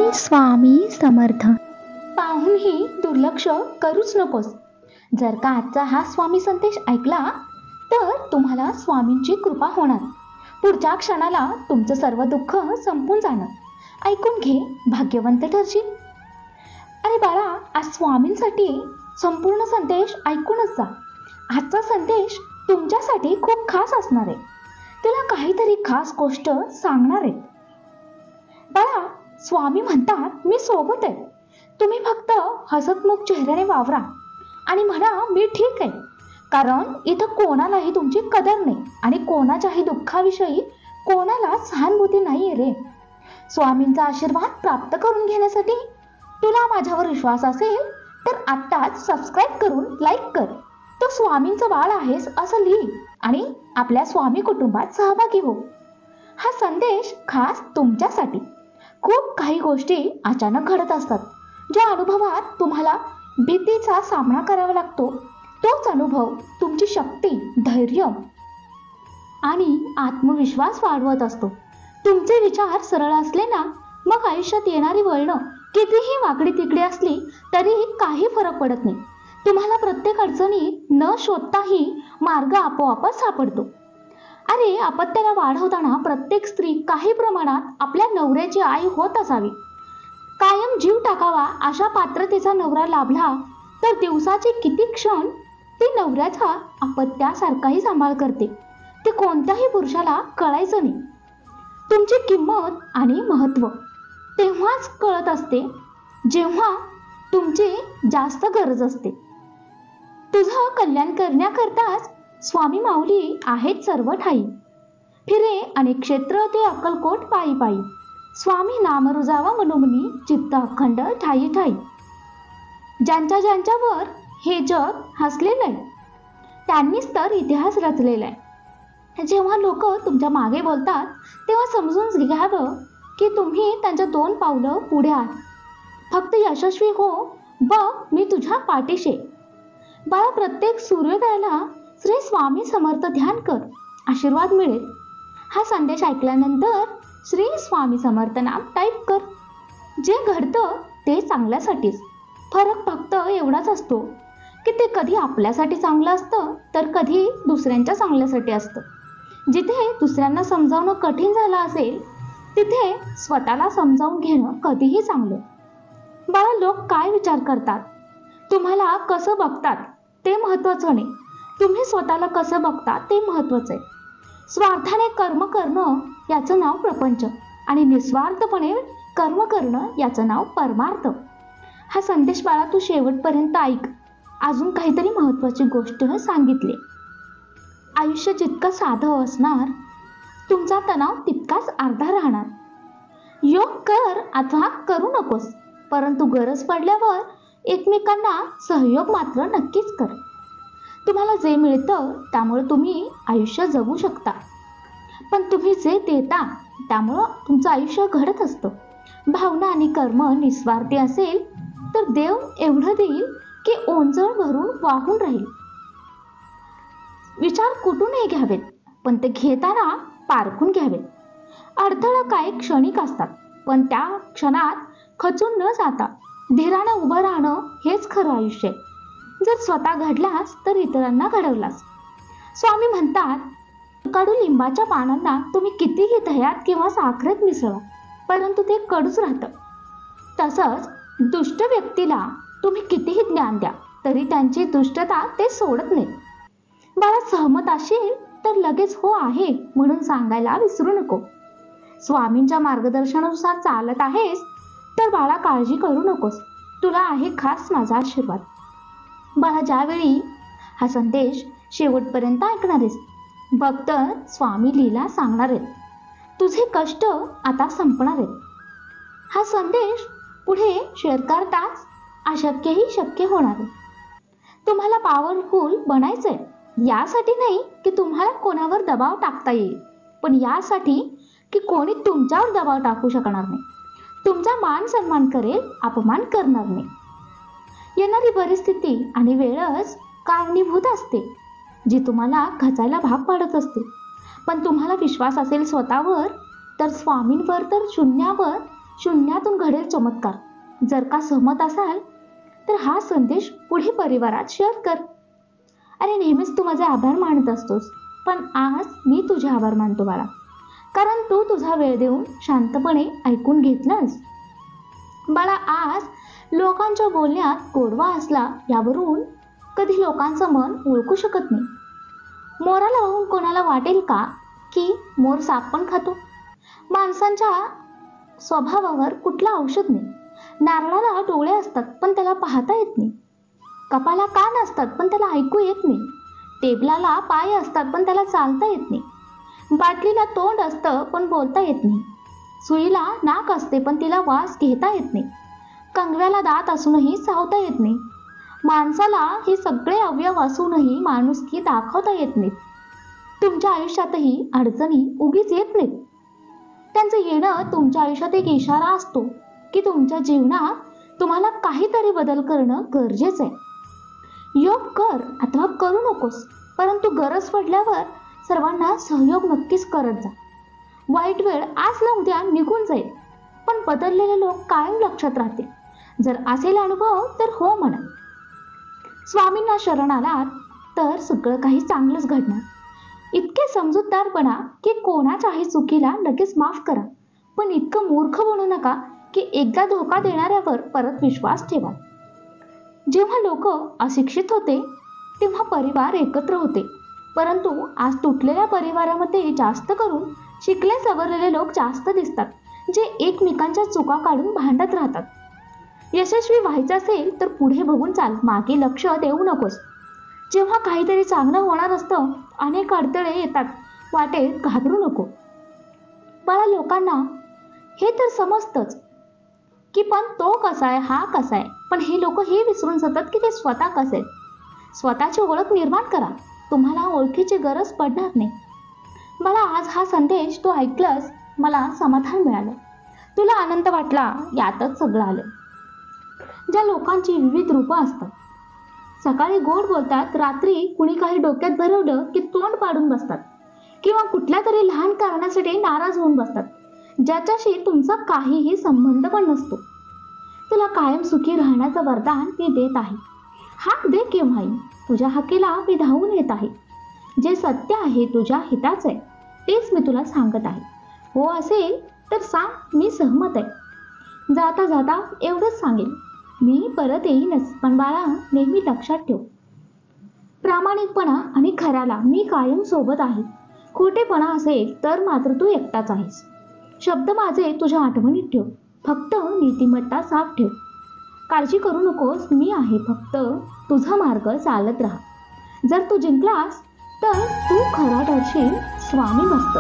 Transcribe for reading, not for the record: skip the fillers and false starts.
श्री स्वामी समर्थ. पाहूनही दुर्लक्ष करूच नकोस. जर का आजचा हा स्वामी संदेश ऐकला तर तुम्हाला स्वामींची कृपा होणार. पुढच्या क्षणाला तुमचं सर्व दुःख संपून जाणार. ऐकून घे, भाग्यवंत ठरशील. अरे बाळा, आज स्वामींसाठी संपूर्ण संदेश ऐकूनच जा. आजचा संदेश तुमच्यासाठी खूप खास असणार आहे. तुला काहीतरी खास गोष्ट सांगणार आहे. बाळा, स्वामी म्हणतात मी सोबत आहे. तुम्ही फक्त हसतमुख चेहऱ्याने वावरा आणि म्हणा मी ठीक आहे. कारण इथं कोणालाही तुमची कदर नाही आणि कोणाच्याही दुःखाविषयी कोणाला सहानुभूती नाही रे. स्वामींचा आशीर्वाद प्राप्त करून घेण्यासाठी तुला माझ्यावर विश्वास असेल तर आत्ताच सबस्क्राईब करून लाईक कर. तू स्वामींचं बाळ आहेस असं लिही आणि आपल्या स्वामी कुटुंबात सहभागी हो. हा संदेश खास तुमच्यासाठी. खूप काही गोष्टी अचानक घडत असतात. ज्या अनुभवात तुम्हाला भीतीचा सामना करावा लागतो, तोच अनुभव तुमची शक्ती, धैर्य आणि आत्मविश्वास वाढवत असतो. तुमचे विचार सरळ असले ना, मग आयुष्यात येणारी वळणं कितीही वाकडी तिकडे असली तरी काही फरक पडत नाही. तुम्हाला प्रत्येक अडचणीत न शोधताही मार्ग आपोआपच सापडतो. अरे, अपत्याला वाढवताना प्रत्येक स्त्री काही प्रमाणात आपल्या नवऱ्याची आई होत असावी. कायम जीव टाकावा अशा पात्रतेचा नवरा लाभला तर दिवसाचे किती क्षण ती नवऱ्याचा अपत्यासारखाही सांभाळ करते. ते कोणत्याही पुरुषाला कळायचं नाही. तुमची किंमत आणि महत्त्व तेव्हाच कळत असते जेव्हा तुमची जास्त गरज असते. तुझं कल्याण करण्याकरताच स्वामी माऊली आहेत सर्व ठाई. फिरे अनेक क्षेत्र ते अक्कलकोट पायी पायी. स्वामी नाम रुजावा मनोमनी, चित्त अखंड ठाई ठाई. ज्यांच्यावर हे जग हसलेलं आहे त्यांनीच तर इतिहास रचलेला आहे. जेव्हा लोक तुमच्या मागे बोलतात तेव्हा समजून घ्यावं की तुम्ही त्यांच्या 2 पावलं पुढे आहात. फक्त यशस्वी हो, बघ मी तुझ्या पाठीशी. बाळा, प्रत्येक सूर्योदयाला श्री स्वामी समर्थ ध्यान कर, आशीर्वाद मिळेल. हा संदेश ऐकल्यानंतर श्री स्वामी समर्थ नाम टाईप कर. जे घडतं ते चांगल्यासाठीच. फरक फक्त एवढाच असतो की ते कधी आपल्यासाठी चांगलं असतं तर कधी दुसऱ्यांच्या चांगल्यासाठी असतं. जिथे दुसऱ्यांना समजावणं कठीण झालं असेल तिथे स्वतःला समजावून घेणं कधीही चांगलं. बाळा, लोक काय विचार करतात, तुम्हाला कसं बघतात ते महत्त्वाचं नाही. तुम्ही स्वतःला कसं बघता ते महत्त्वाचं आहे. स्वार्थाने कर्म करणं याचं नाव प्रपंच आणि निस्वार्थपणे कर्म करणं याचं नाव परमार्थ. हा संदेश बाळा तू शेवटपर्यंत ऐक. अजून काहीतरी महत्त्वाची गोष्ट सांगितली. आयुष्य जितकं साधं असणार तुमचा तणाव तितकाच अर्धा राहणार. योग कर अथवा करू नकोस, परंतु गरज पडल्यावर एकमेकांना सहयोग मात्र नक्कीच कर. तुम्हाला जे मिळतं त्यामुळे तुम्ही आयुष्य जगू शकता, पण तुम्ही जे देता त्यामुळं तुमचं आयुष्य घडत असतं. भावना आणि कर्म निस्वार्थी असेल तर देव एवढं देईल की ओंजळ भरून वाहून राहील. विचार कुठूनही घ्यावेत, पण ते घेताना पारखून घ्यावेत. अडथळा काय क्षणिक असतात, पण त्या क्षणात खचून न जाता धीरानं उभं राहणं हेच खरं आयुष्य आहे. जर स्वतः घडलास तर इतरांना घडवलास. स्वामी म्हणतात, कडू लिंबाच्या पानांना तुम्ही कितीही दह्यात किंवा साखरेत मिसळा परंतु ते कडूच राहतं. तसंच दुष्ट व्यक्तीला तुम्ही कितीही ज्ञान द्या तरी त्यांची दुष्टता ते सोडत नाही. बाळा, सहमत असेल तर लगेच हो आहे म्हणून सांगायला विसरू नको. स्वामींच्या मार्गदर्शनानुसार चालत आहेस तर बाळा काळजी करू नकोस. तुला आहे खास माझा आशीर्वाद. बाळा, ज्यावेळी हा संदेश शेवटपर्यंत ऐकणार आहेस बघ तर स्वामी लीला सांगणार आहेत. तुझे कष्ट आता संपणार आहेत. हा संदेश पुढे शेअर करताच अशक्यही शक्य होणार आहे. तुम्हाला पॉवरफुल बनायचंय. यासाठी नाही की तुम्हाला कोणावर दबाव टाकता येईल, पण यासाठी की कोणी तुमच्यावर दबाव टाकू शकणार नाही. तुमचा मान सन्मान करेल, अपमान करणार नाही. येणारी परिस्थिती आणि वेळच कारणीभूत असते जी तुम्हाला खचायला भाग पाडत असते. पण तुम्हाला विश्वास असेल स्वतःवर तर स्वामींवर तर शून्यावर शून्यातून घडेल चमत्कार. जर का सहमत असाल तर हा संदेश पुढे परिवारात शेअर कर. अरे नेहमीच तू माझे आभार मानत असतोस, पण आज मी तुझे आभार मानतो बाळा, कारण तू तुझा वेळ देऊन शांतपणे ऐकून घेतलंस. बाळा, आज लोकांच्या बोलण्यात गोडवा असला यावरून कधी लोकांचं मन ओळखू शकत नाही. मोराला बघून कोणाला वाटेल का की मोर साप पण खातो? माणसांच्या स्वभावावर कुठलं औषध नाही. नारळाला डोळे असतात पण त्याला पाहता येत नाही. कपाला कान असतात पण त्याला ऐकू येत नाही. टेबलाला पाय असतात पण त्याला चालता येत नाही. बाटलीला तोंड असतं पण बोलता येत नाही. सुईला नाक असते पण तिला वास घेता येत नाही. कंगव्याला दात असूनही चावता येत नाही. माणसाला हे सगळे अवयव असूनही माणुसकी दाखवता येत नाहीत. तुमच्या आयुष्यातही अडचणी उगीच येत नाहीत. त्यांचं येणं तुमच्या आयुष्यात एक इशारा असतो की तुमच्या जीवनात तुम्हाला काहीतरी बदल करणं गरजेचं आहे. योग कर अथवा करू नकोस, परंतु गरज पडल्यावर सर्वांना सहयोग नक्कीच करत जा. वाईट वेळ आज ना उद्या निघून जाईल, पण बदललेले लोक कायम लक्षात राहतील. जर असेल अनुभव तर हो म्हणा. स्वामींना शरण आलात तर सगळं काही चांगलंच घडणार. इतके समजूतदारपणा की कोणाच्याही चुकीला लगेच माफ करा, पण इतकं मूर्ख बनू नका की एकदा धोका देणाऱ्यावर परत विश्वास ठेवा. जेव्हा लोक अशिक्षित होते तेव्हा परिवार एकत्र होते, परंतु आज तुटलेल्या परिवारामध्ये जास्त करून शिकले सवरलेले लोक जास्त दिसतात, जे एकमेकांच्या चुका काढून भांडत राहतात. यशस्वी व्हायचं असेल तर पुढे बघून चाल, मागे लक्ष देऊ नकोस. जेव्हा काहीतरी चांगलं होणार असतं अनेक अडथळे येतात, वाटेत घाबरू नको. मला लोकांना हे तर समजतंच की पण तो कसा आहे, हा कसा आहे, पण हे लोक हे विसरून जातात की ते स्वतः कसे आहेत. स्वतःची ओळख निर्माण करा, तुम्हाला ओळखीची गरज पडणार नाही. मला आज हा संदेश तू ऐकलंस, मला समाधान मिळालं, तुला आनंद वाटला, यातच सगळं आलं. ज्या लोकांची विविध रूपं असतात, सकाळी गोड बोलतात, रात्री कुणी काही डोक्यात भरवलं की तोंड पाडून बसतात किंवा कुठल्या तरी लहान कारणासाठी नाराज होऊन बसतात, ज्याच्याशी तुमचा काहीही संबंध पण नसतो. तुला कायम सुखी राहण्याचं वरदान मी देत आहे. हाक दे केव्हाही, तुझ्या हाकेला मी धावून येत आहे. जे सत्य आहे तुझ्या हिताचं आहे तेच मी तुला सांगत आहे. हो असेल तर सांग, मी सहमत आहे. जाता जाता एवढंच सांगेल, मी परत येईनच, पण बाळा नेहमी लक्षात ठेव, प्रामाणिकपणा आणि खऱ्याला मी कायम सोबत आहे. खोटेपणा असेल तर मात्र तू एकटाच आहेस. शब्द माझे तुझ्या आठवणीत ठेव, फक्त नीतिमत्ता साफ ठेव. काळजी करू नकोस, मी आहे, फक्त तुझा मार्ग चालत राहा. जर तू जिंकलास तर तू खरा ठरशील स्वामी मस्त.